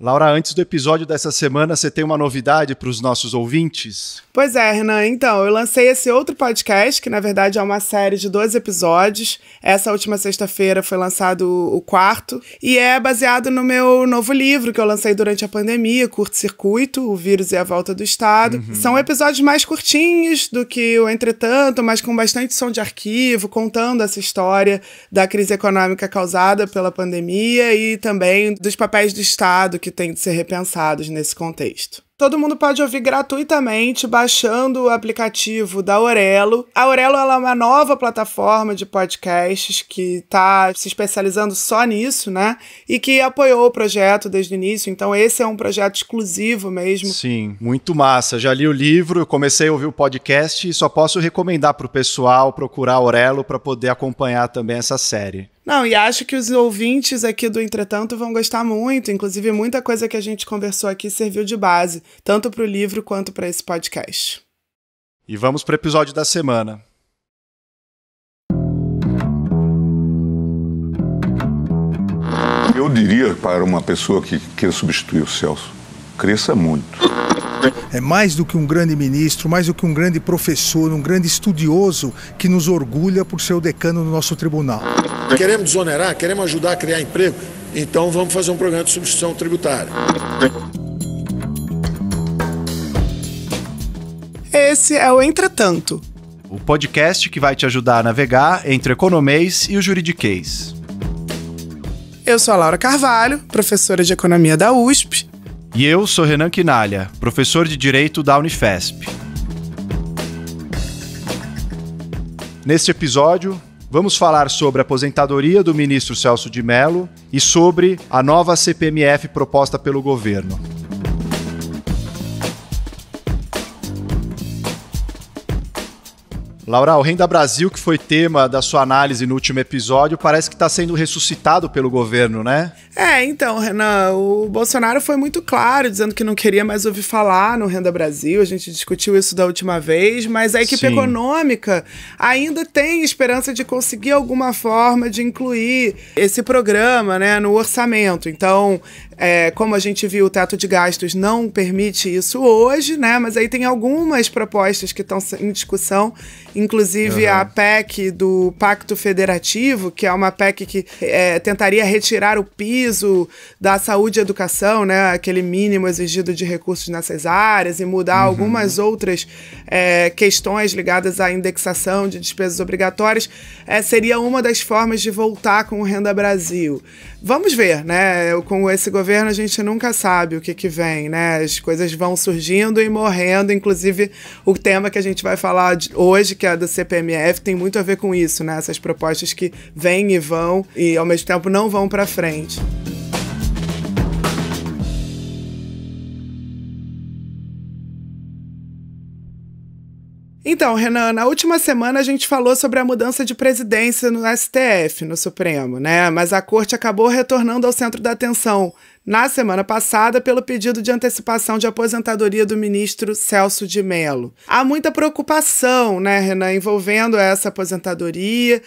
Laura, antes do episódio dessa semana, você tem uma novidade para os nossos ouvintes? Pois é, Renan. Então, eu lancei esse outro podcast, que na verdade é uma série de 12 episódios. Essa última sexta-feira foi lançado o quarto, e é baseado no meu novo livro que eu lancei durante a pandemia, Curto Circuito, O Vírus e a Volta do Estado. São episódios mais curtinhos do que o Entretanto, mas com bastante som de arquivo, contando essa história da crise econômica causada pela pandemia e também dos papéis do Estado que têm de ser repensados nesse contexto. Todo mundo pode ouvir gratuitamente baixando o aplicativo da Aurelo. A Aurelo ela é uma nova plataforma de podcasts que está se especializando só nisso, né? E que apoiou o projeto desde o início. Então esse é um projeto exclusivo mesmo. Sim, muito massa. Já li o livro, comecei a ouvir o podcast e só posso recomendar para o pessoal procurar a Aurelo para poder acompanhar também essa série. Não, e acho que os ouvintes aqui do Entretanto vão gostar muito. Inclusive, muita coisa que a gente conversou aqui serviu de base, tanto para o livro quanto para esse podcast. E vamos para o episódio da semana. Eu diria para uma pessoa que queira substituir o Celso, cresça muito. É mais do que um grande ministro, mais do que um grande professor, um grande estudioso que nos orgulha por ser o decano do nosso tribunal. Queremos desonerar, queremos ajudar a criar emprego, então vamos fazer um programa de substituição tributária. Esse é o Entretanto, o podcast que vai te ajudar a navegar entre o economês e o juridiquês. Eu sou a Laura Carvalho, professora de Economia da USP. E eu sou Renan Quinalha, professor de Direito da Unifesp. Neste episódio, vamos falar sobre a aposentadoria do ministro Celso de Mello e sobre a nova CPMF proposta pelo governo. Laura, o Renda Brasil, que foi tema da sua análise no último episódio, parece que está sendo ressuscitado pelo governo, né? Então, Renan, o Bolsonaro foi muito claro, dizendo que não queria mais ouvir falar no Renda Brasil. A gente discutiu isso da última vez, mas a equipe econômica ainda tem esperança de conseguir alguma forma de incluir esse programa, né, no orçamento. Então, como a gente viu, o teto de gastos não permite isso hoje, né? Mas aí tem algumas propostas que estão em discussão, inclusive a PEC do Pacto Federativo, que é uma PEC que tentaria retirar o piso da saúde e educação, né? Aquele mínimo exigido de recursos nessas áreas, e mudar algumas outras questões ligadas à indexação de despesas obrigatórias. Seria uma das formas de voltar com o Renda Brasil. Vamos ver, né? Com esse governo a gente nunca sabe o que vem, né? As coisas vão surgindo e morrendo, inclusive o tema que a gente vai falar hoje, que é do CPMF, tem muito a ver com isso, né? Essas propostas que vêm e vão e ao mesmo tempo não vão para frente. Então, Renan, na última semana a gente falou sobre a mudança de presidência no STF, no Supremo, né? Mas a corte acabou retornando ao centro da atenção na semana passada pelo pedido de antecipação de aposentadoria do ministro Celso de Mello. Há muita preocupação, né, Renan, envolvendo essa aposentadoria.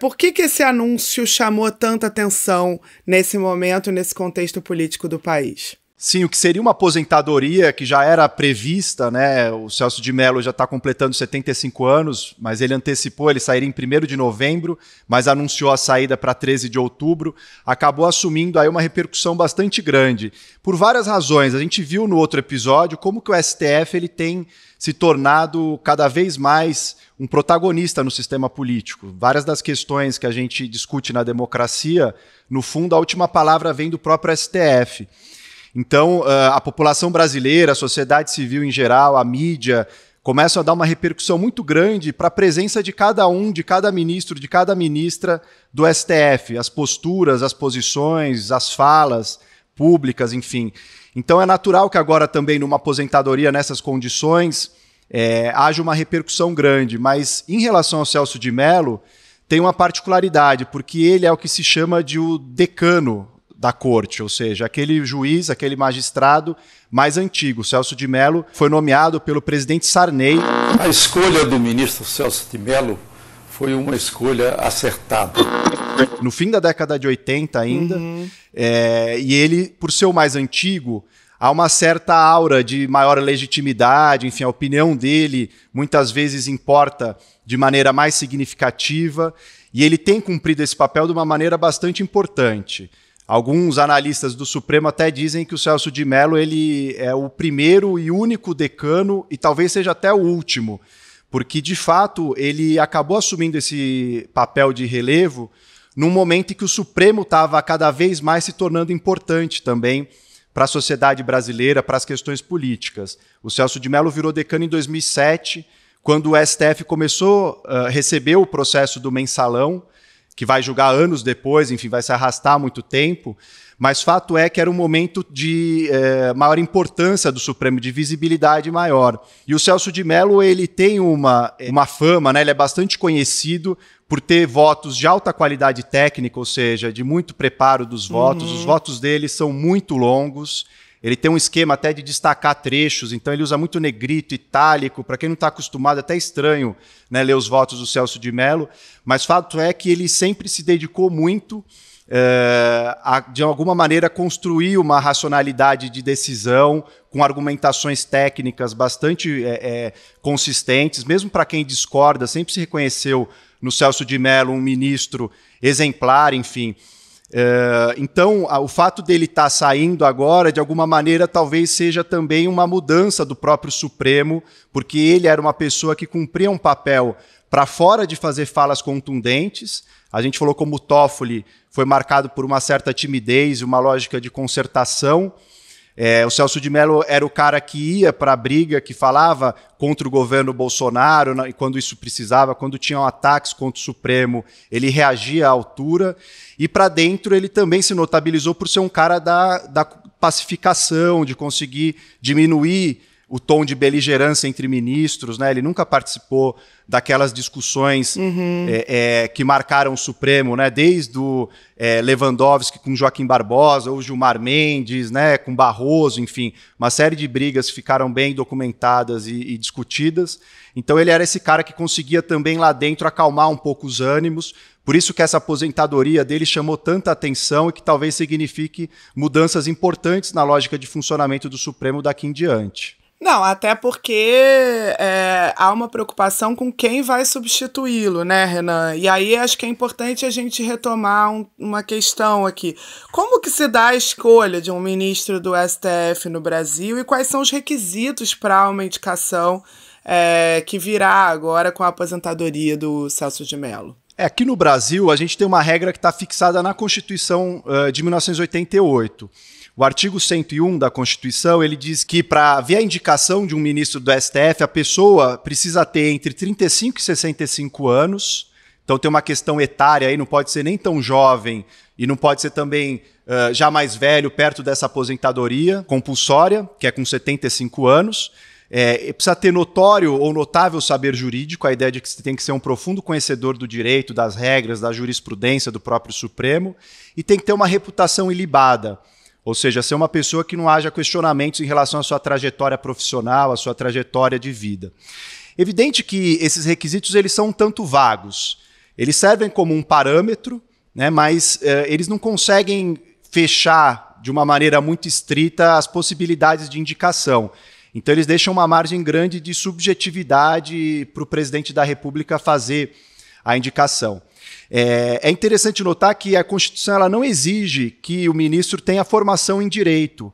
Por que esse anúncio chamou tanta atenção nesse momento, nesse contexto político do país? Sim, o que seria uma aposentadoria que já era prevista, né? O Celso de Mello já está completando 75 anos, mas ele antecipou, ele sairia em 1º de novembro, mas anunciou a saída para 13 de outubro, acabou assumindo aí uma repercussão bastante grande. Por várias razões, a gente viu no outro episódio como que o STF ele tem se tornado cada vez mais um protagonista no sistema político. Várias das questões que a gente discute na democracia, no fundo, a última palavra vem do próprio STF. Então, a população brasileira, a sociedade civil em geral, a mídia, começam a dar uma repercussão muito grande para a presença de cada um, de cada ministro, de cada ministra do STF, as posturas, as posições, as falas públicas, enfim. Então, é natural que agora também numa aposentadoria nessas condições haja uma repercussão grande. Mas, em relação ao Celso de Mello, tem uma particularidade, porque ele é o que se chama de o decano da corte, ou seja, aquele juiz, aquele magistrado mais antigo. Celso de Mello foi nomeado pelo presidente Sarney. A escolha do ministro Celso de Mello foi uma escolha acertada. no fim da década de 80 ainda, e ele, por ser o mais antigo, há uma certa aura de maior legitimidade, enfim, a opinião dele muitas vezes importa de maneira mais significativa, e ele tem cumprido esse papel de uma maneira bastante importante. Alguns analistas do Supremo até dizem que o Celso de Mello ele é o primeiro e único decano, e talvez seja até o último, porque, de fato, ele acabou assumindo esse papel de relevo num momento em que o Supremo estava cada vez mais se tornando importante também para a sociedade brasileira, para as questões políticas. O Celso de Mello virou decano em 2007, quando o STF começou a receber o processo do Mensalão, que vai julgar anos depois, enfim, vai se arrastar muito tempo, mas fato é que era um momento de maior importância do Supremo, de visibilidade maior. E o Celso de Mello, ele tem uma fama, né? Ele é bastante conhecido por ter votos de alta qualidade técnica, ou seja, de muito preparo dos votos. Os votos dele são muito longos. Ele tem um esquema até de destacar trechos, então ele usa muito negrito, itálico. Para quem não está acostumado, é até estranho, né, ler os votos do Celso de Mello, mas fato é que ele sempre se dedicou muito a, de alguma maneira, construir uma racionalidade de decisão com argumentações técnicas bastante consistentes, mesmo para quem discorda, sempre se reconheceu no Celso de Mello um ministro exemplar, enfim. Então, o fato dele estar saindo agora, de alguma maneira, talvez seja também uma mudança do próprio Supremo, porque ele era uma pessoa que cumpria um papel para fora de fazer falas contundentes. A gente falou como o Toffoli foi marcado por uma certa timidez e uma lógica de concertação. O Celso de Mello era o cara que ia para a briga, que falava contra o governo Bolsonaro, e quando isso precisava, quando tinham ataques contra o Supremo, ele reagia à altura. E para dentro ele também se notabilizou por ser um cara da pacificação, de conseguir diminuir o tom de beligerância entre ministros, né? Ele nunca participou daquelas discussões que marcaram o Supremo, né? Desde o Lewandowski com Joaquim Barbosa, ou Gilmar Mendes, né? Com Barroso, enfim, uma série de brigas ficaram bem documentadas e discutidas. Então ele era esse cara que conseguia também lá dentro acalmar um pouco os ânimos, por isso que essa aposentadoria dele chamou tanta atenção e que talvez signifique mudanças importantes na lógica de funcionamento do Supremo daqui em diante. Não, até porque há uma preocupação com quem vai substituí-lo, né, Renan? E aí acho que é importante a gente retomar uma questão aqui. Como que se dá a escolha de um ministro do STF no Brasil e quais são os requisitos para uma indicação que virá agora com a aposentadoria do Celso de Mello? Aqui no Brasil, a gente tem uma regra que está fixada na Constituição de 1988. O artigo 101 da Constituição, ele diz que para haver a indicação de um ministro do STF, a pessoa precisa ter entre 35 e 65 anos. Então tem uma questão etária aí, não pode ser nem tão jovem e não pode ser também já mais velho, perto dessa aposentadoria compulsória, que é com 75 anos. Precisa ter notório ou notável saber jurídico, a ideia de que você tem que ser um profundo conhecedor do direito, das regras, da jurisprudência do próprio Supremo, e tem que ter uma reputação ilibada. Ou seja, ser uma pessoa que não haja questionamentos em relação à sua trajetória profissional, à sua trajetória de vida. Evidente que esses requisitos eles são um tanto vagos. Eles servem como um parâmetro, né, mas eles não conseguem fechar de uma maneira muito estrita as possibilidades de indicação. Então eles deixam uma margem grande de subjetividade para o presidente da República fazer a indicação. É interessante notar que a Constituição ela não exige que o ministro tenha formação em direito.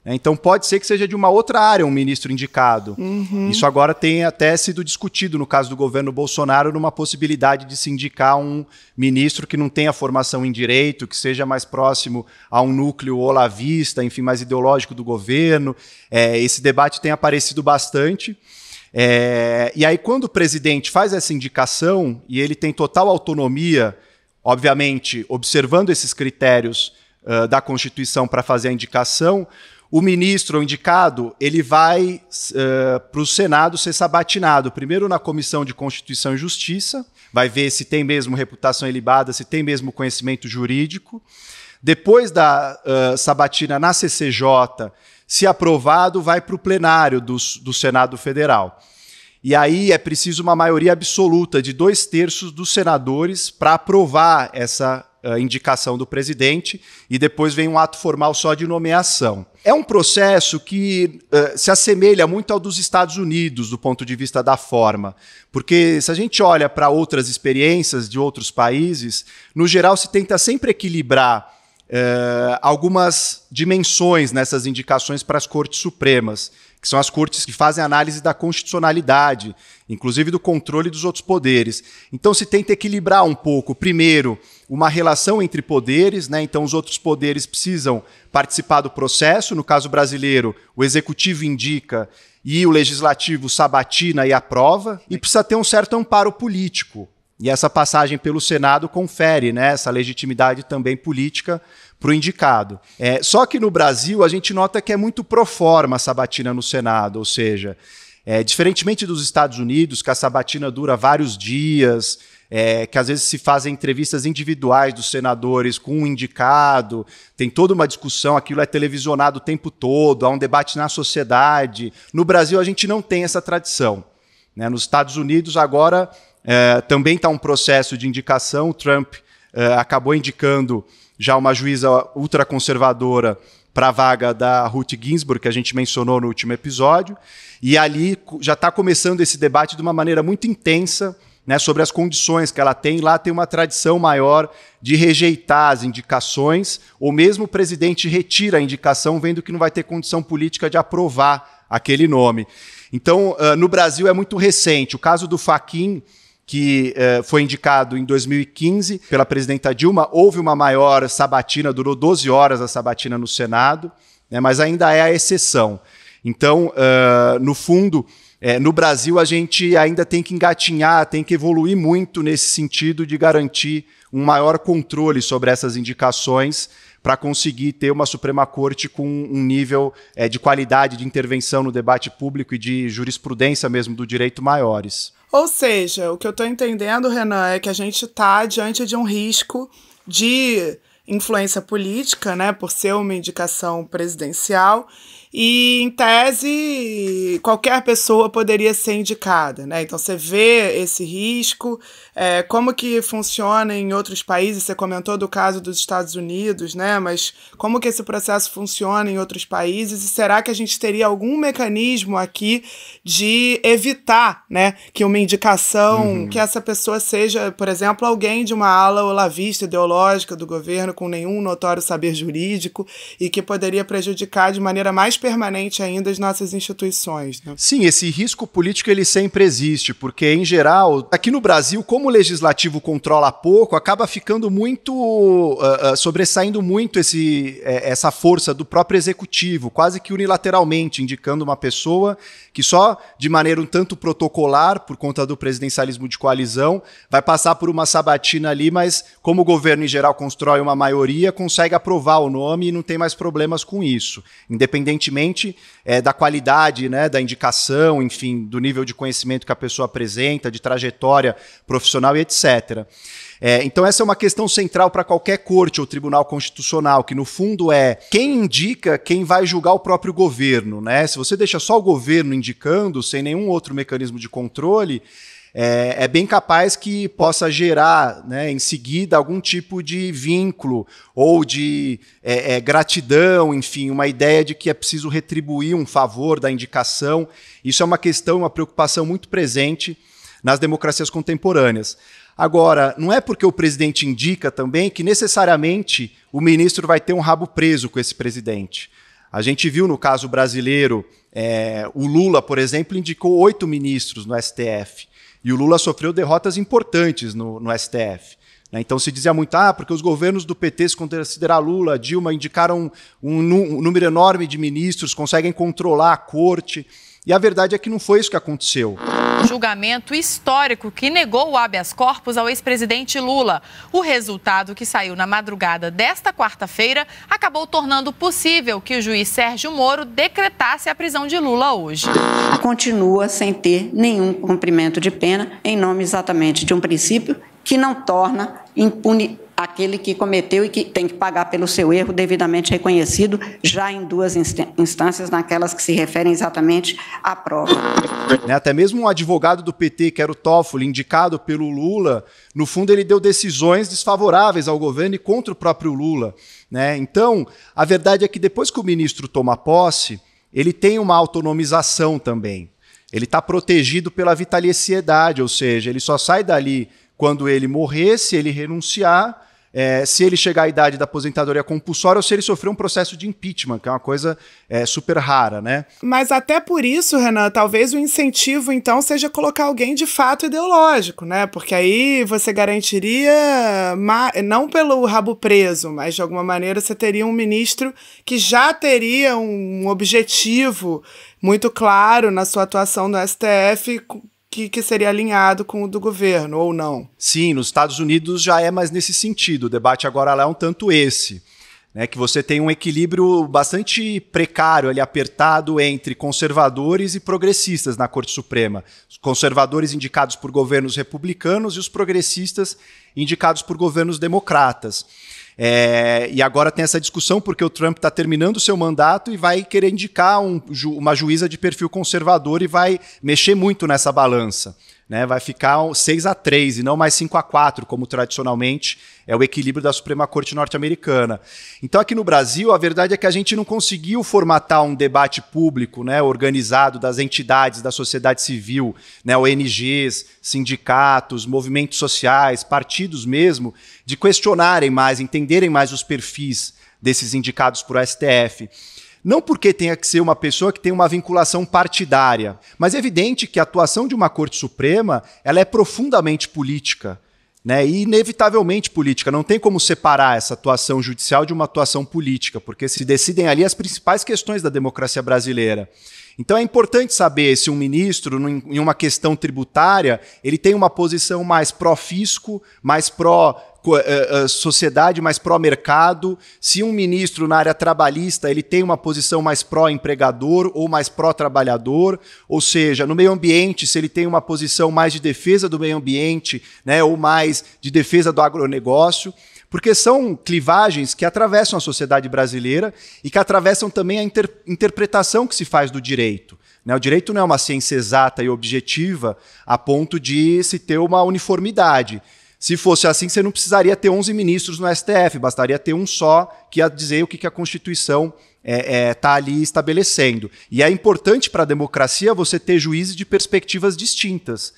Então pode ser que seja de uma outra área um ministro indicado. Isso agora tem até sido discutido no caso do governo Bolsonaro, numa possibilidade de se indicar um ministro que não tenha formação em direito, que seja mais próximo a um núcleo olavista, enfim, mais ideológico do governo. Esse debate tem aparecido bastante. E aí, quando o presidente faz essa indicação, e ele tem total autonomia, obviamente, observando esses critérios da Constituição para fazer a indicação, o ministro ou indicado ele vai para o Senado ser sabatinado, primeiro na Comissão de Constituição e Justiça, vai ver se tem mesmo reputação ilibada, se tem mesmo conhecimento jurídico. Depois da sabatina na CCJ, se aprovado, vai para o plenário do Senado Federal. E aí é preciso uma maioria absoluta de 2/3 dos senadores para aprovar essa indicação do presidente e depois vem um ato formal só de nomeação. É um processo que se assemelha muito ao dos Estados Unidos, do ponto de vista da forma, porque se a gente olha para outras experiências de outros países, no geral se tenta sempre equilibrar algumas dimensões nessas indicações para as cortes supremas, que são as cortes que fazem análise da constitucionalidade, inclusive do controle dos outros poderes. Então se tenta equilibrar um pouco, primeiro, uma relação entre poderes, né? Então os outros poderes precisam participar do processo, no caso brasileiro, o executivo indica e o legislativo sabatina e aprova, e precisa ter um certo amparo político. E essa passagem pelo Senado confere, né, essa legitimidade também política para o indicado. Só que no Brasil a gente nota que é muito pro forma a sabatina no Senado, ou seja, diferentemente dos Estados Unidos, que a sabatina dura vários dias, que às vezes se fazem entrevistas individuais dos senadores com um indicado, tem toda uma discussão, aquilo é televisionado o tempo todo, há um debate na sociedade. No Brasil a gente não tem essa tradição, né? Nos Estados Unidos agora também está um processo de indicação, o Trump acabou indicando já uma juíza ultraconservadora para a vaga da Ruth Ginsburg, que a gente mencionou no último episódio, e ali já está começando esse debate de uma maneira muito intensa, né, sobre as condições que ela tem. Lá tem uma tradição maior de rejeitar as indicações, ou mesmo o presidente retira a indicação, vendo que não vai ter condição política de aprovar aquele nome. Então, no Brasil é muito recente. O caso do Fachin, que foi indicado em 2015 pela presidenta Dilma, houve uma maior sabatina, durou 12 horas a sabatina no Senado, né, mas ainda é a exceção. Então, no fundo, no Brasil a gente ainda tem que engatinhar, tem que evoluir muito nesse sentido de garantir um maior controle sobre essas indicações para conseguir ter uma Suprema Corte com um nível de qualidade de intervenção no debate público e de jurisprudência mesmo do direito maiores. Ou seja, o que eu estou entendendo, Renan, é que a gente está diante de um risco de influência política, né, por ser uma indicação presidencial, e, em tese, qualquer pessoa poderia ser indicada, né? Então, você vê esse risco, como que funciona em outros países. Você comentou do caso dos Estados Unidos, né? Mas como que esse processo funciona em outros países? E será que a gente teria algum mecanismo aqui de evitar, né, que uma indicação, que essa pessoa seja, por exemplo, alguém de uma ala olavista ideológica do governo com nenhum notório saber jurídico e que poderia prejudicar de maneira mais permanente ainda as nossas instituições, né? Sim, esse risco político ele sempre existe, porque, em geral, aqui no Brasil, como o legislativo controla pouco, acaba ficando muito, sobressaindo muito essa força do próprio executivo, quase que unilateralmente, indicando uma pessoa que só de maneira um tanto protocolar, por conta do presidencialismo de coalizão, vai passar por uma sabatina ali, mas como o governo em geral constrói uma maioria, consegue aprovar o nome e não tem mais problemas com isso, independentemente da qualidade, né, da indicação, enfim, do nível de conhecimento que a pessoa apresenta, de trajetória profissional e etc. Então essa é uma questão central para qualquer corte ou tribunal constitucional, que no fundo é quem indica quem vai julgar o próprio governo, né? Se você deixa só o governo indicando, sem nenhum outro mecanismo de controle, é bem capaz que possa gerar, né, em seguida algum tipo de vínculo ou de gratidão, enfim, uma ideia de que é preciso retribuir um favor da indicação. Isso é uma questão, uma preocupação muito presente nas democracias contemporâneas. Agora, não é porque o presidente indica também que necessariamente o ministro vai ter um rabo preso com esse presidente. A gente viu no caso brasileiro, o Lula, por exemplo, indicou 8 ministros no STF. E o Lula sofreu derrotas importantes no STF. Né? Então se dizia muito, porque os governos do PT, se considerar Lula, Dilma, indicaram um número enorme de ministros, conseguem controlar a corte. E a verdade é que não foi isso que aconteceu. Um julgamento histórico que negou o habeas corpus ao ex-presidente Lula. O resultado, que saiu na madrugada desta quarta-feira, acabou tornando possível que o juiz Sérgio Moro decretasse a prisão de Lula hoje. Continua sem ter nenhum cumprimento de pena, em nome exatamente de um princípio que não torna impune aquele que cometeu e que tem que pagar pelo seu erro devidamente reconhecido, já em 2 instâncias, naquelas que se referem exatamente à prova. Até mesmo um advogado do PT, que era o Toffoli, indicado pelo Lula, no fundo ele deu decisões desfavoráveis ao governo e contra o próprio Lula. Então, a verdade é que depois que o ministro toma posse, ele tem uma autonomização também. Ele está protegido pela vitaliciedade, ou seja, ele só sai dali quando ele morrer, se ele renunciar, se ele chegar à idade da aposentadoria compulsória ou se ele sofrer um processo de impeachment, que é uma coisa super rara, né? Mas até por isso, Renan, talvez o incentivo, então, seja colocar alguém de fato ideológico, né? Porque aí você garantiria, não pelo rabo preso, mas de alguma maneira você teria um ministro que já teria um objetivo muito claro na sua atuação no STF, que seria alinhado com o do governo, ou não? Sim, nos Estados Unidos já é mais nesse sentido. O debate agora lá é um tanto esse, que você tem um equilíbrio bastante precário, ali, apertado entre conservadores e progressistas na Corte Suprema. Os conservadores indicados por governos republicanos e os progressistas indicados por governos democratas. E agora tem essa discussão porque o Trump está terminando o seu mandato e vai querer indicar uma juíza de perfil conservador e vai mexer muito nessa balança. Vai ficar 6-3 e não mais 5-4, como tradicionalmente é o equilíbrio da Suprema Corte norte-americana. Então aqui no Brasil, a verdade é que a gente não conseguiu formatar um debate público, organizado das entidades da sociedade civil, ONGs, sindicatos, movimentos sociais, partidos mesmo, de questionarem mais, entenderem mais os perfis desses indicados por STF. Não porque tenha que ser uma pessoa que tem uma vinculação partidária, mas é evidente que a atuação de uma Corte Suprema ela é profundamente política, e inevitavelmente política. Não tem como separar essa atuação judicial de uma atuação política, porque se decidem ali as principais questões da democracia brasileira. Então é importante saber se um ministro, em uma questão tributária, ele tem uma posição mais pró-fisco, mais pró-sociedade, mais pró-mercado. Se um ministro na área trabalhista ele tem uma posição mais pró-empregador ou mais pró-trabalhador. Ou seja, no meio ambiente, se ele tem uma posição mais de defesa do meio ambiente, ou mais de defesa do agronegócio. Porque são clivagens que atravessam a sociedade brasileira e que atravessam também a interpretação que se faz do direito. O direito não é uma ciência exata e objetiva a ponto de se ter uma uniformidade. Se fosse assim, você não precisaria ter 11 ministros no STF, bastaria ter um só que ia dizer o que a Constituição está ali estabelecendo. E é importante para a democracia você ter juízes de perspectivas distintas.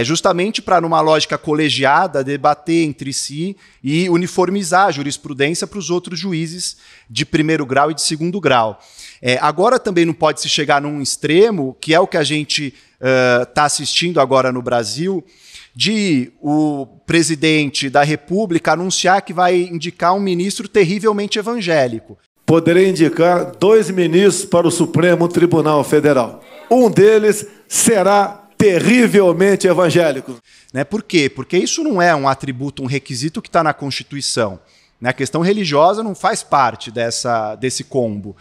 Justamente para, numa lógica colegiada, debater entre si e uniformizar a jurisprudência para os outros juízes de primeiro grau e de segundo grau. Agora também não pode se chegar num extremo, que é o que a gente está assistindo agora no Brasil, de o presidente da República anunciar que vai indicar um ministro terrivelmente evangélico. Poderei indicar 2 ministros para o Supremo Tribunal Federal. Um deles será terrivelmente evangélico. Por quê? Porque isso não é um atributo, um requisito que está na Constituição. A questão religiosa não faz parte desse combo.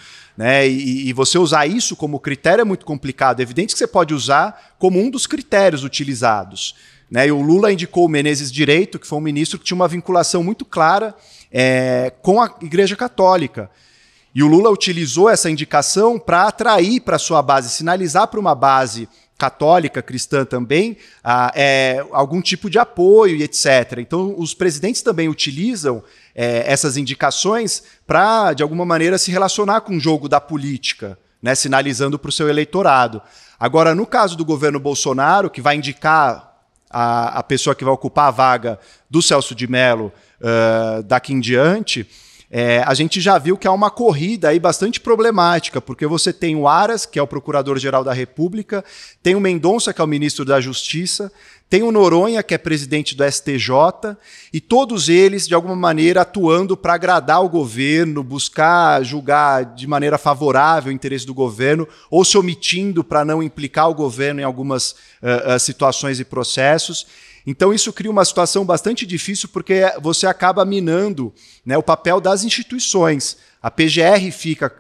E você usar isso como critério é muito complicado. É evidente que você pode usar como um dos critérios utilizados. E o Lula indicou o Menezes Direito, que foi um ministro que tinha uma vinculação muito clara com a Igreja Católica. E o Lula utilizou essa indicação para atrair para a sua base, sinalizar para uma base católica, cristã também, algum tipo de apoio e etc. Então, os presidentes também utilizam essas indicações para, de alguma maneira, se relacionar com o jogo da política, sinalizando para o seu eleitorado. Agora, no caso do governo Bolsonaro, que vai indicar a pessoa que vai ocupar a vaga do Celso de Mello daqui em diante, a gente já viu que há uma corrida aí bastante problemática, porque você tem o Aras, que é o Procurador-Geral da República, tem o Mendonça, que é o Ministro da Justiça, tem o Noronha, que é presidente do STJ, e todos eles, de alguma maneira, atuando para agradar o governo, buscar julgar de maneira favorável o interesse do governo, ou se omitindo para não implicar o governo em algumas situações e processos. Então isso cria uma situação bastante difícil porque você acaba minando, né, o papel das instituições. A PGR fica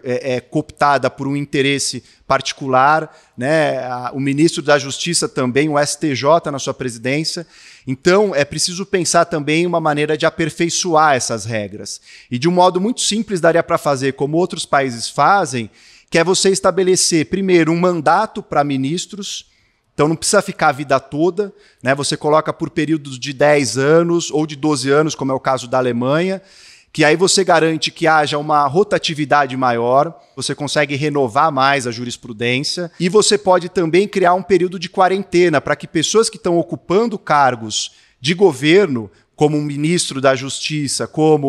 cooptada por um interesse particular, né? O ministro da Justiça também, o STJ na sua presidência. Então é preciso pensar também uma maneira de aperfeiçoar essas regras. E de um modo muito simples daria para fazer como outros países fazem, que é você estabelecer primeiro um mandato para ministros. Então não precisa ficar a vida toda, né? Você coloca por períodos de 10 anos ou de 12 anos, como é o caso da Alemanha, que aí você garante que haja uma rotatividade maior, você consegue renovar mais a jurisprudência e você pode também criar um período de quarentena para que pessoas que estão ocupando cargos de governo, como um ministro da Justiça, como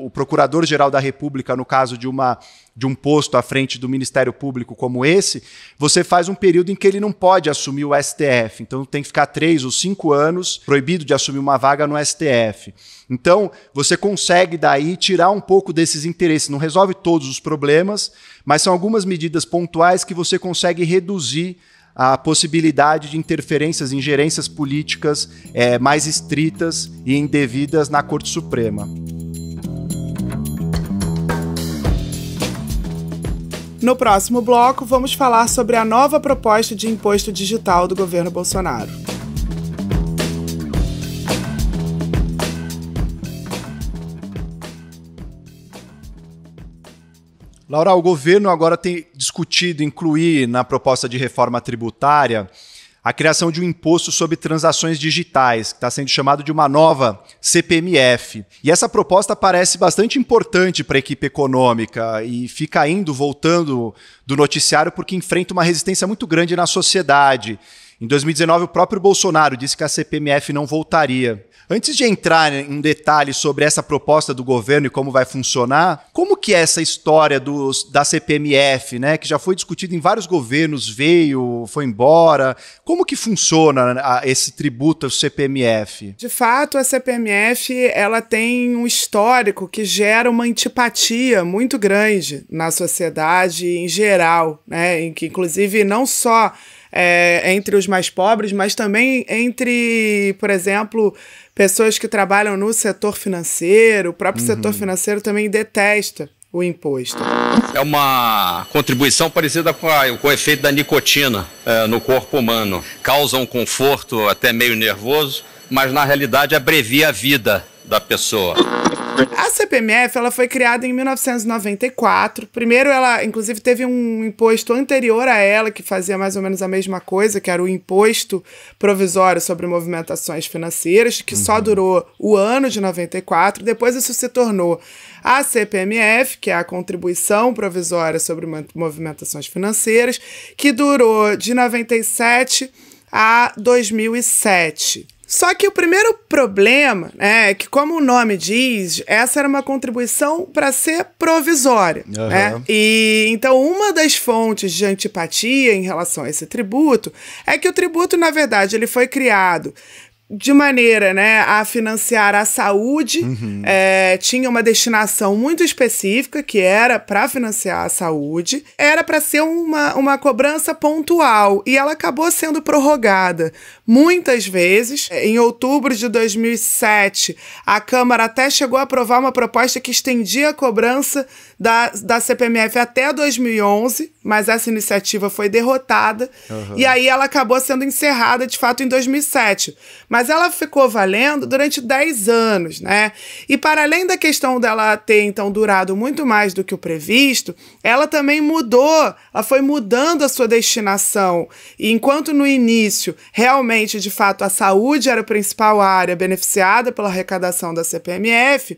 o Procurador-Geral da República, no caso de um posto à frente do Ministério Público como esse, você faz um período em que ele não pode assumir o STF. Então tem que ficar 3 ou 5 anos proibido de assumir uma vaga no STF. Então você consegue daí tirar um pouco desses interesses. Não resolve todos os problemas, mas são algumas medidas pontuais que você consegue reduzir a possibilidade de interferências, ingerências políticas mais estritas e indevidas na Corte Suprema. No próximo bloco, vamos falar sobre a nova proposta de imposto digital do governo Bolsonaro. Laura, o governo agora tem discutido incluir na proposta de reforma tributária a criação de um imposto sobre transações digitais, que está sendo chamado de uma nova CPMF. E essa proposta parece bastante importante para a equipe econômica e fica voltando do noticiário porque enfrenta uma resistência muito grande na sociedade. Em 2019, o próprio Bolsonaro disse que a CPMF não voltaria. Antes de entrar em detalhes sobre essa proposta do governo e como vai funcionar, como que é essa história da CPMF, né, que já foi discutida em vários governos, foi embora, como que funciona esse tributo ao CPMF? De fato, a CPMF ela tem um histórico que gera uma antipatia muito grande na sociedade em geral, né, em que inclusive não só entre os mais pobres, mas também entre, por exemplo, pessoas que trabalham no setor financeiro. O próprio setor financeiro também detesta o imposto. É uma contribuição parecida com o efeito da nicotina no corpo humano. Causa um conforto até meio nervoso, mas na realidade abrevia a vida da pessoa. A CPMF ela foi criada em 1994. Primeiro, ela inclusive teve um imposto anterior a ela, que fazia mais ou menos a mesma coisa, que era o Imposto Provisório sobre Movimentações Financeiras, que só durou o ano de 94. Depois isso se tornou a CPMF, que é a Contribuição Provisória sobre Movimentações Financeiras, que durou de 97 a 2007. Só que o primeiro problema é que, como o nome diz, essa era uma contribuição para ser provisória. Né? E então uma das fontes de antipatia em relação a esse tributo é que o tributo, na verdade, ele foi criado de maneira, né, a financiar a saúde. Tinha uma destinação muito específica, que era para financiar a saúde, era para ser uma cobrança pontual, e ela acabou sendo prorrogada muitas vezes. Em outubro de 2007, a Câmara até chegou a aprovar uma proposta que estendia a cobrança da CPMF até 2011, mas essa iniciativa foi derrotada, e aí ela acabou sendo encerrada, de fato, em 2007. Mas ela ficou valendo durante 10 anos, né? E para além da questão dela ter, então, durado muito mais do que o previsto, ela também ela foi mudando a sua destinação. E enquanto no início, realmente, de fato, a saúde era a principal área beneficiada pela arrecadação da CPMF,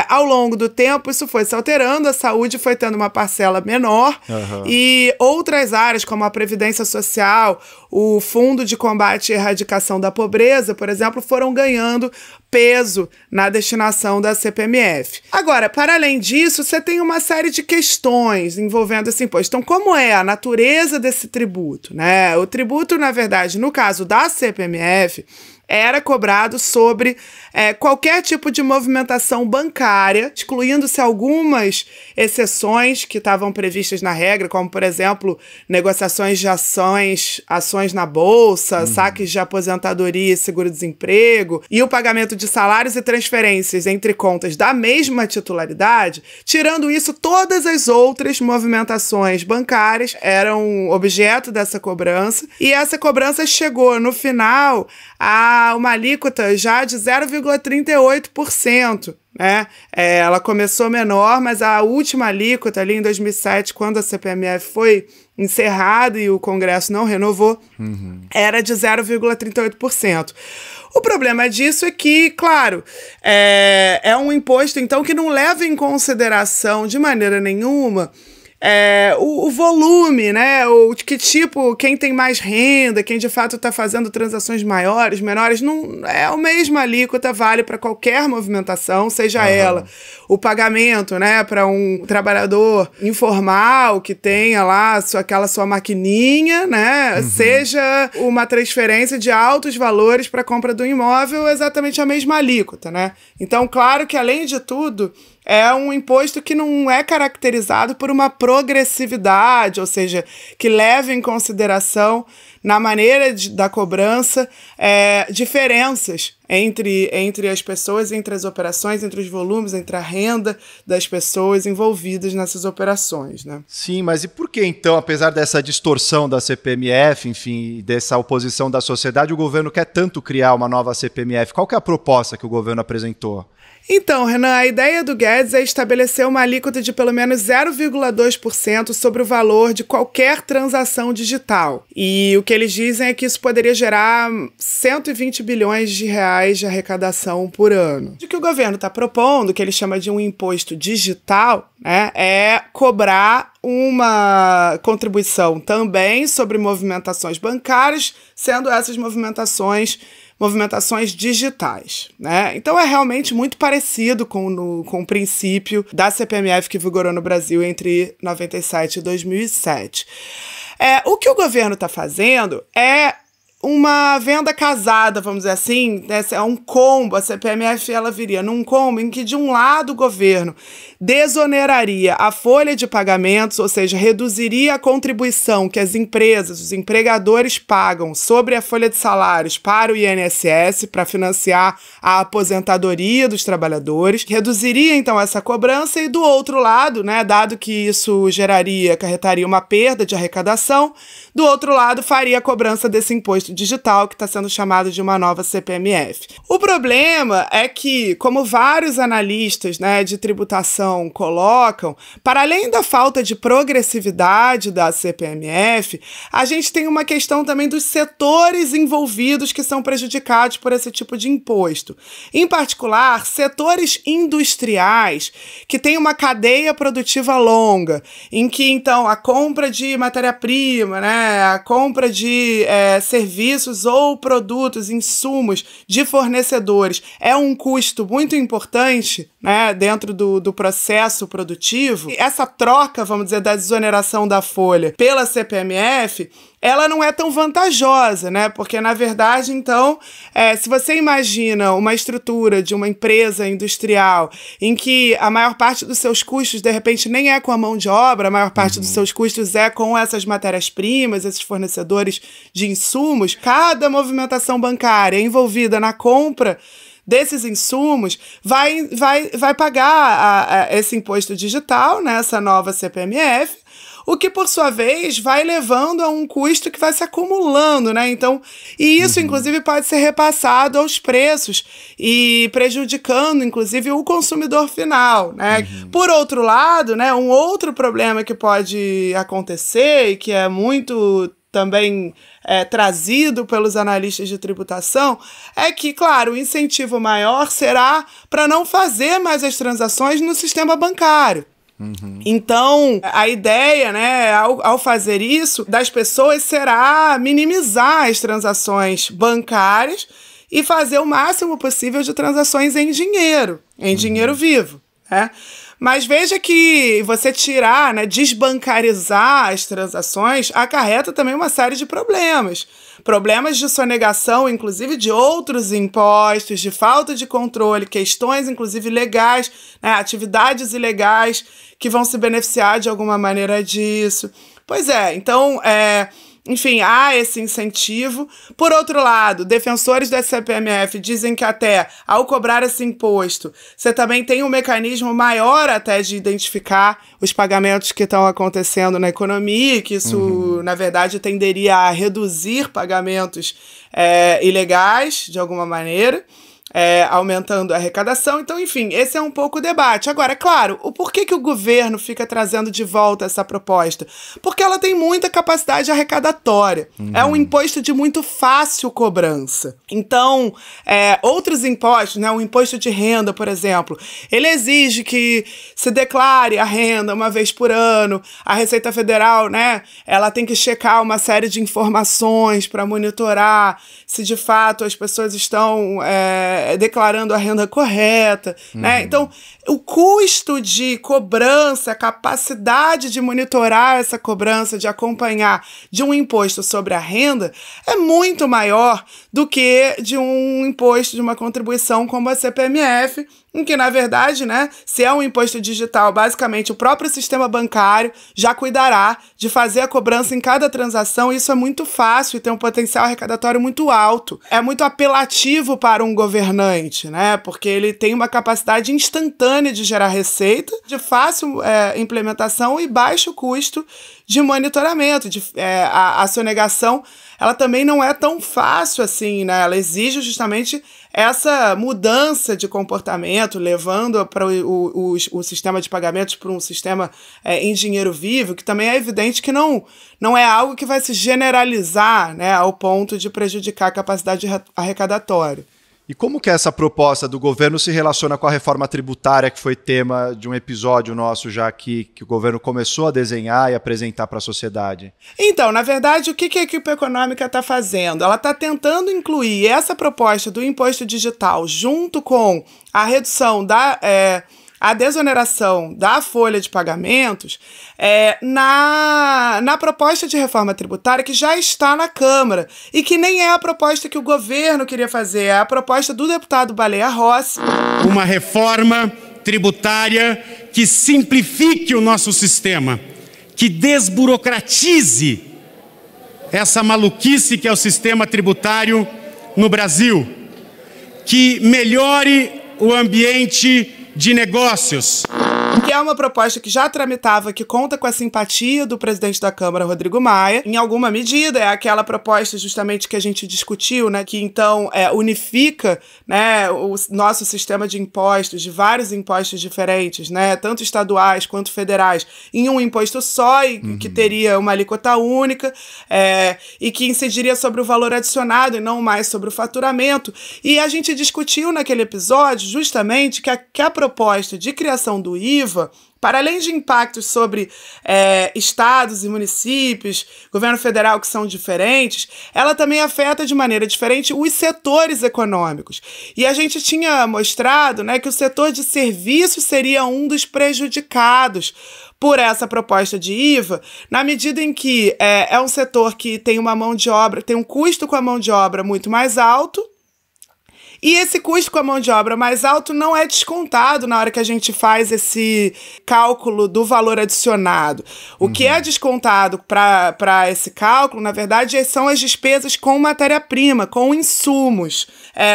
ao longo do tempo isso foi se alterando, a saúde foi tendo uma parcela menor, e outras áreas, como a Previdência Social, o Fundo de Combate e Erradicação da Pobreza, por exemplo, foram ganhando peso na destinação da CPMF. Agora, para além disso, você tem uma série de questões envolvendo esse imposto. Então, como é a natureza desse tributo, né? O tributo, na verdade, no caso da CPMF, era cobrado sobre qualquer tipo de movimentação bancária, excluindo-se algumas exceções que estavam previstas na regra, como, por exemplo, negociações de ações na bolsa, saques de aposentadoria e seguro-desemprego, e o pagamento de salários e transferências entre contas da mesma titularidade. Tirando isso, todas as outras movimentações bancárias eram objeto dessa cobrança, e essa cobrança chegou, no final, a uma alíquota já de 0,38%. Né? Ela começou menor, mas a última alíquota ali em 2007, quando a CPMF foi encerrada e o Congresso não renovou, era de 0,38%. O problema disso é que, claro, é um imposto, então, que não leva em consideração de maneira nenhuma o volume, né? Quem tem mais renda, quem de fato está fazendo transações maiores, menores, não é a mesma alíquota, vale para qualquer movimentação, seja ela o pagamento, né, para um trabalhador informal que tenha lá aquela sua maquininha, né, seja uma transferência de altos valores para a compra do imóvel, exatamente a mesma alíquota, né? Então, claro que, além de tudo, é um imposto que não é caracterizado por uma progressividade, ou seja, que leve em consideração, na maneira da cobrança, diferenças entre as pessoas, entre as operações, entre os volumes, entre a renda das pessoas envolvidas nessas operações, né? Sim, mas e por que, então, apesar dessa distorção da CPMF, enfim, dessa oposição da sociedade, o governo quer tanto criar uma nova CPMF? Qual que é a proposta que o governo apresentou? Então, Renan, a ideia do Guedes é estabelecer uma alíquota de pelo menos 0,2% sobre o valor de qualquer transação digital. E o que eles dizem é que isso poderia gerar 120 bilhões de reais de arrecadação por ano. O que o governo está propondo, que ele chama de um imposto digital, né, é cobrar uma contribuição também sobre movimentações bancárias, sendo essas movimentações digitais, né? Então é realmente muito parecido com o princípio da CPMF que vigorou no Brasil entre 97 e 2007. O que o governo está fazendo é uma venda casada, vamos dizer assim, né? É um combo. A CPMF ela viria num combo em que, de um lado, o governo desoneraria a folha de pagamentos, ou seja, reduziria a contribuição que as empresas, os empregadores pagam sobre a folha de salários para o INSS, para financiar a aposentadoria dos trabalhadores, reduziria então essa cobrança e, do outro lado, né, dado que isso acarretaria uma perda de arrecadação, do outro lado faria a cobrança desse imposto digital que está sendo chamado de uma nova CPMF. O problema é que, como vários analistas, né, de tributação colocam, para além da falta de progressividade da CPMF, a gente tem uma questão também dos setores envolvidos que são prejudicados por esse tipo de imposto. Em particular, setores industriais que têm uma cadeia produtiva longa, em que, então, a compra de matéria-prima, né, a compra de serviços ou produtos, insumos de fornecedores é um custo muito importante, né, dentro do processo produtivo. E essa troca, vamos dizer, da desoneração da folha pela CPMF, ela não é tão vantajosa, né? Porque, na verdade, então, se você imagina uma estrutura de uma empresa industrial em que a maior parte dos seus custos, de repente, nem é com a mão de obra, a maior parte dos seus custos é com essas matérias-primas, esses fornecedores de insumos, cada movimentação bancária envolvida na compra desses insumos vai pagar esse imposto digital, né, essa nova CPMF, o que, por sua vez, vai levando a um custo que vai se acumulando, né? Então, e isso, inclusive, pode ser repassado aos preços e prejudicando, inclusive, o consumidor final, né? Por outro lado, né, um outro problema que pode acontecer e que é muito também trazido pelos analistas de tributação, é que, claro, o incentivo maior será para não fazer mais as transações no sistema bancário. Então, a ideia, né, ao fazer isso, das pessoas será minimizar as transações bancárias e fazer o máximo possível de transações em dinheiro vivo, né? Mas veja que você tirar, né, desbancarizar as transações acarreta também uma série de problemas. Problemas de sonegação, inclusive de outros impostos, de falta de controle, questões, inclusive, legais, né, atividades ilegais que vão se beneficiar de alguma maneira disso. Pois é, então, enfim, há esse incentivo. Por outro lado, defensores da CPMF dizem que até ao cobrar esse imposto, você também tem um mecanismo maior até de identificar os pagamentos que estão acontecendo na economia, que isso, na verdade, tenderia a reduzir pagamentos ilegais, de alguma maneira. Aumentando a arrecadação. Então, enfim, esse é um pouco o debate. Agora, claro, o porquê que o governo fica trazendo de volta essa proposta? Porque ela tem muita capacidade arrecadatória. É um imposto de muito fácil cobrança. Então, outros impostos, né, o imposto de renda, por exemplo, ele exige que se declare a renda uma vez por ano. A Receita Federal, né, ela tem que checar uma série de informações para monitorar se de fato as pessoas estão declarando a renda correta, né? Então, o custo de cobrança, a capacidade de monitorar essa cobrança, de acompanhar de um imposto sobre a renda é muito maior do que de um imposto, de uma contribuição como a CPMF, em que, na verdade, né, se é um imposto digital, basicamente o próprio sistema bancário já cuidará de fazer a cobrança em cada transação. Isso é muito fácil e tem um potencial arrecadatório muito alto. É muito apelativo para um governante, né, porque ele tem uma capacidade instantânea de gerar receita, de fácil implementação e baixo custo de monitoramento. A sonegação, ela também não é tão fácil assim, né? Ela exige justamente essa mudança de comportamento, levando para o sistema de pagamentos para um sistema em dinheiro vivo, que também é evidente que não é algo que vai se generalizar, né, ao ponto de prejudicar a capacidade arrecadatória. E como que essa proposta do governo se relaciona com a reforma tributária, que foi tema de um episódio nosso já aqui, que o governo começou a desenhar e apresentar para a sociedade? Então, na verdade, o que a equipe econômica está fazendo? Ela está tentando incluir essa proposta do imposto digital junto com a redução a desoneração da folha de pagamentos na proposta de reforma tributária que já está na Câmara e que nem é a proposta que o governo queria fazer, é a proposta do deputado Baleia Rossi. Uma reforma tributária que simplifique o nosso sistema, que desburocratize essa maluquice que é o sistema tributário no Brasil, que melhore o ambiente de negócios. Que é uma proposta que já tramitava, que conta com a simpatia do presidente da Câmara, Rodrigo Maia. Em alguma medida, é aquela proposta justamente que a gente discutiu, né, que então unifica, né, o nosso sistema de impostos, de vários impostos diferentes, né, tanto estaduais quanto federais, em um imposto só e que teria uma alíquota única e que incidiria sobre o valor adicionado e não mais sobre o faturamento. E a gente discutiu naquele episódio justamente que a proposta de criação do IVA, para além de impactos sobre estados e municípios, governo federal que são diferentes, ela também afeta de maneira diferente os setores econômicos. E a gente tinha mostrado, né, que o setor de serviços seria um dos prejudicados por essa proposta de IVA, na medida em que é um setor que tem uma mão de obra, tem um custo com a mão de obra muito mais alto. E esse custo com a mão de obra mais alto não é descontado na hora que a gente faz esse cálculo do valor adicionado. O que é descontado para esse cálculo, na verdade, são as despesas com matéria-prima, com insumos.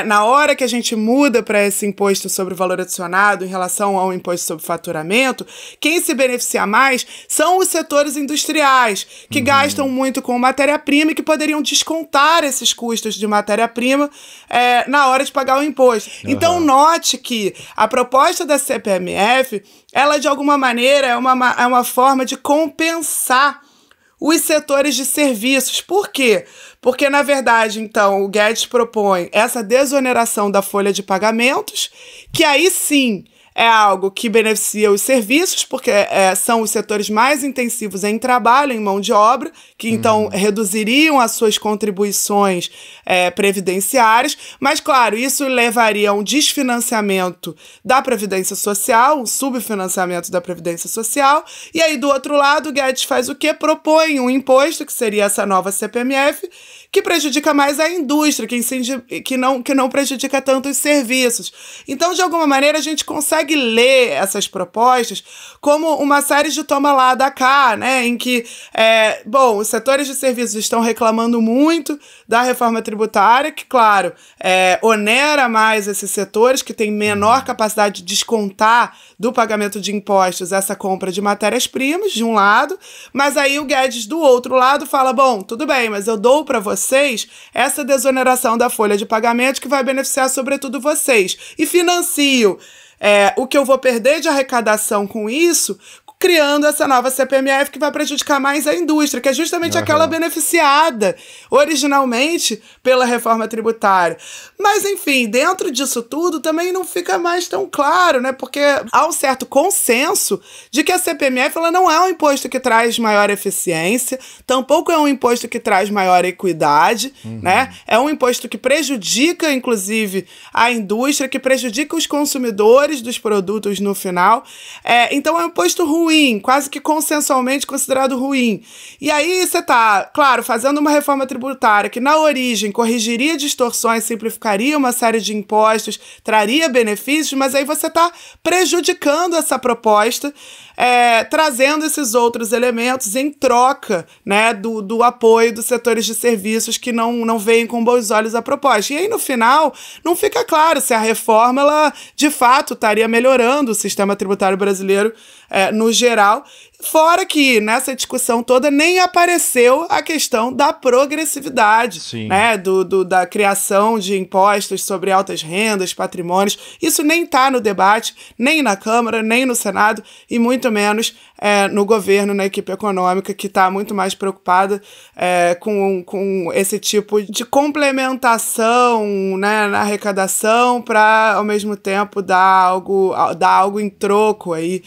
Na hora que a gente muda para esse imposto sobre o valor adicionado em relação ao imposto sobre faturamento, quem se beneficia mais são os setores industriais, que gastam muito com matéria-prima e que poderiam descontar esses custos de matéria-prima na hora de pagar o imposto. Então, note que a proposta da CPMF, ela de alguma maneira é uma forma de compensar os setores de serviços. Por quê? Porque, na verdade, então, o Guedes propõe essa desoneração da folha de pagamentos, que aí sim é algo que beneficia os serviços, porque são os setores mais intensivos em trabalho, em mão de obra, que então reduziriam as suas contribuições previdenciárias, mas, claro, isso levaria a um desfinanciamento da Previdência Social, um subfinanciamento da Previdência Social, e aí, do outro lado, o Guedes faz o quê? Propõe um imposto, que seria essa nova CPMF, que prejudica mais a indústria, que não prejudica tanto os serviços. Então, de alguma maneira, a gente consegue ler essas propostas como uma série de toma lá da cá, né, em que, os setores de serviços estão reclamando muito da reforma tributária, que, claro, onera mais esses setores, que têm menor capacidade de descontar do pagamento de impostos essa compra de matérias-primas, de um lado, mas aí o Guedes, do outro lado, fala, bom, tudo bem, mas eu dou para vocês essa desoneração da folha de pagamento que vai beneficiar sobretudo vocês, e financio o que eu vou perder de arrecadação com isso, criando essa nova CPMF que vai prejudicar mais a indústria, que é justamente aquela beneficiada originalmente pela reforma tributária. Mas, enfim, dentro disso tudo também não fica mais tão claro, né? Porque há um certo consenso de que a CPMF ela não é um imposto que traz maior eficiência, tampouco é um imposto que traz maior equidade, né? É um imposto que prejudica, inclusive, a indústria, que prejudica os consumidores dos produtos no final. Então é um imposto ruim, quase que consensualmente considerado ruim. E aí você está, claro, fazendo uma reforma tributária que na origem corrigiria distorções, simplificaria uma série de impostos, traria benefícios, mas aí você está prejudicando essa proposta, trazendo esses outros elementos em troca, né, do apoio dos setores de serviços que não veem com bons olhos a proposta. E aí, no final, não fica claro se a reforma, ela, de fato, estaria melhorando o sistema tributário brasileiro no geral, fora que nessa discussão toda nem apareceu a questão da progressividade, né, da criação de impostos sobre altas rendas, patrimônios. Isso nem está no debate, nem na Câmara, nem no Senado, e muito menos no governo, na equipe econômica, que está muito mais preocupada com esse tipo de complementação, né, na arrecadação, para, ao mesmo tempo, dar algo em troco aí,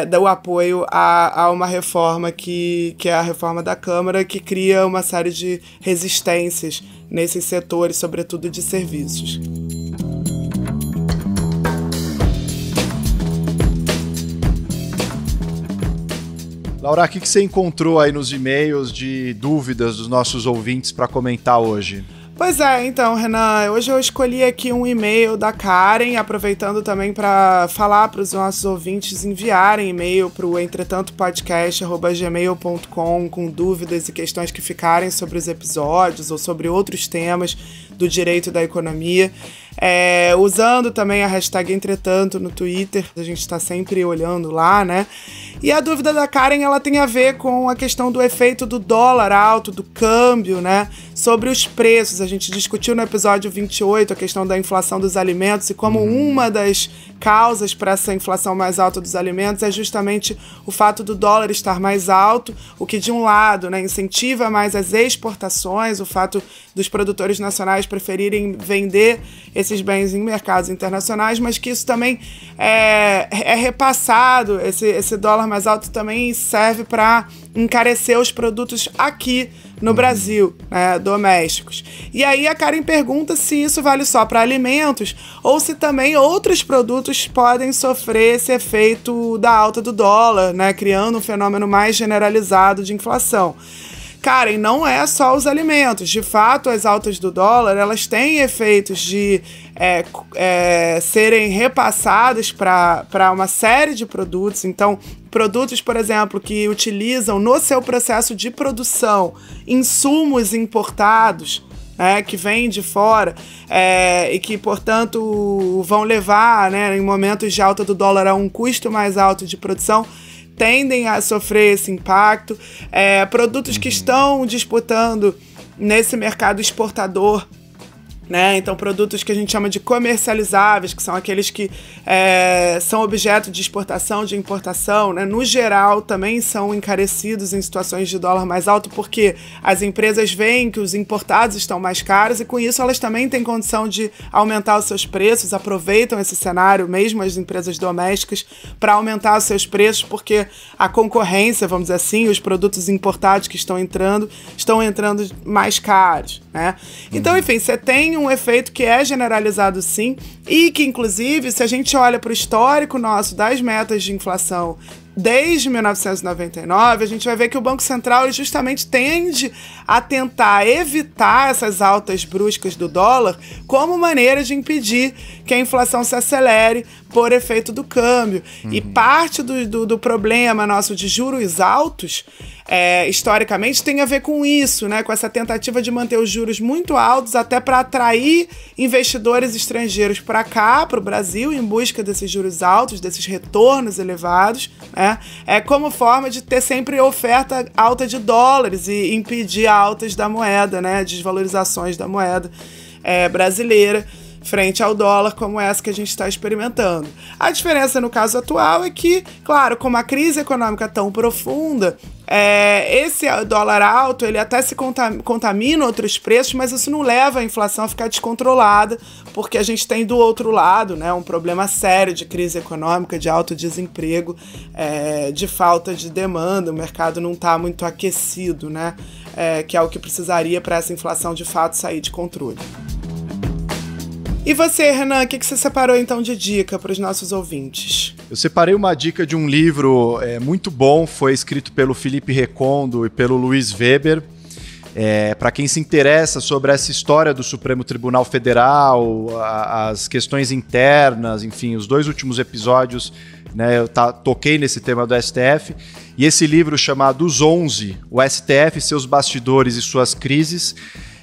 do apoio a uma reforma que é a reforma da Câmara, que cria uma série de resistências nesses setores, sobretudo de serviços. Laura, o que você encontrou aí nos e-mails de dúvidas dos nossos ouvintes para comentar hoje? Pois é, então, Renan, hoje eu escolhi aqui um e-mail da Karen, aproveitando também para falar para os nossos ouvintes enviarem e-mail para o entretantopodcast@gmail.com com dúvidas e questões que ficarem sobre os episódios ou sobre outros temas do direito da economia. Usando também a hashtag Entretanto no Twitter, a gente está sempre olhando lá, né? E a dúvida da Karen, ela tem a ver com a questão do efeito do dólar alto, do câmbio, né? Sobre os preços. A gente discutiu no episódio 28 a questão da inflação dos alimentos e como uma das causas para essa inflação mais alta dos alimentos é justamente o fato do dólar estar mais alto, o que de um lado, né, incentiva mais as exportações, o fato dos produtores nacionais preferirem vender esses bens em mercados internacionais, mas que isso também é repassado, esse dólar mais alto também serve para encarecer os produtos aqui no Brasil, né, domésticos. E aí a Karen pergunta se isso vale só para alimentos ou se também outros produtos podem sofrer esse efeito da alta do dólar, né, criando um fenômeno mais generalizado de inflação. Karen, não é só os alimentos. De fato, as altas do dólar, elas têm efeitos de serem repassados para uma série de produtos. Então, produtos, por exemplo, que utilizam no seu processo de produção insumos importados, que vêm de fora e que, portanto, vão levar, né, em momentos de alta do dólar a um custo mais alto de produção, tendem a sofrer esse impacto. Produtos que estão disputando nesse mercado exportador né? Então, produtos que a gente chama de comercializáveis, que são aqueles que são objeto de exportação, de importação, né? No geral, também são encarecidos em situações de dólar mais alto, porque as empresas veem que os importados estão mais caros e, com isso, elas também têm condição de aumentar os seus preços, aproveitam esse cenário, mesmo as empresas domésticas, para aumentar os seus preços, porque a concorrência, vamos dizer assim, os produtos importados que estão entrando mais caros, né? Então, enfim, você tem um efeito que é generalizado sim, e que, inclusive, se a gente olha para o histórico nosso das metas de inflação desde 1999, a gente vai ver que o Banco Central ele justamente tende a tentar evitar essas altas bruscas do dólar como maneira de impedir que a inflação se acelere por efeito do câmbio. E parte do problema nosso de juros altos, historicamente, tem a ver com isso, né? Com essa tentativa de manter os juros muito altos até para atrair investidores estrangeiros para cá, para o Brasil, em busca desses juros altos, desses retornos elevados, né? Como forma de ter sempre oferta alta de dólares e impedir altas da moeda, né? Desvalorizações da moeda brasileira frente ao dólar, como essa que a gente está experimentando. A diferença no caso atual é que, claro, com uma crise econômica tão profunda, esse dólar alto, ele até se contamina outros preços, mas isso não leva a inflação a ficar descontrolada, porque a gente tem do outro lado, né, um problema sério de crise econômica, de alto desemprego, de falta de demanda, o mercado não está muito aquecido, né, que é o que precisaria para essa inflação de fato sair de controle. E você, Renan, o que você separou então de dica para os nossos ouvintes? Eu separei uma dica de um livro muito bom, foi escrito pelo Felipe Recondo e pelo Luiz Weber. Para quem se interessa sobre essa história do Supremo Tribunal Federal, as questões internas, enfim, os 2 últimos episódios, né, eu toquei nesse tema do STF. E esse livro chamado Os 11, o STF, seus bastidores e suas crises,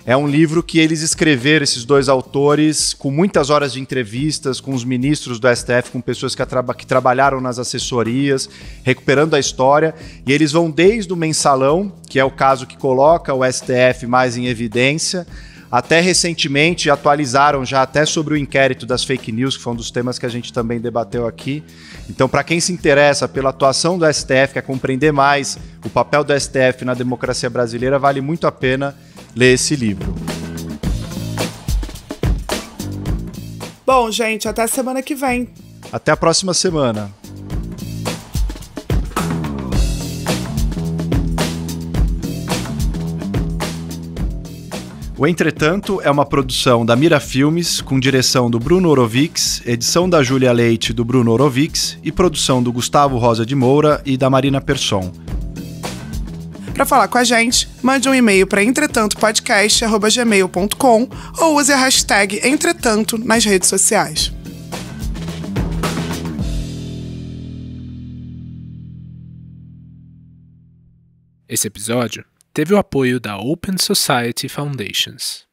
é um livro que eles escreveram, esses 2 autores, com muitas horas de entrevistas com os ministros do STF, com pessoas que trabalharam nas assessorias, recuperando a história, e eles vão desde o mensalão, que é o caso que coloca o STF mais em evidência, até recentemente atualizaram já até sobre o inquérito das fake news, que foi um dos temas que a gente também debateu aqui. Então, para quem se interessa pela atuação do STF, quer compreender mais o papel do STF na democracia brasileira, vale muito a pena ler esse livro. Bom, gente, até semana que vem. Até a próxima semana. O Entretanto é uma produção da Mira Filmes, com direção do Bruno Orovics, edição da Júlia Leite e do Bruno Orovics e produção do Gustavo Rosa de Moura e da Marina Persson. Para falar com a gente, mande um e-mail para entretantopodcast@gmail.com ou use a hashtag Entretanto nas redes sociais. Esse episódio teve o apoio da Open Society Foundations.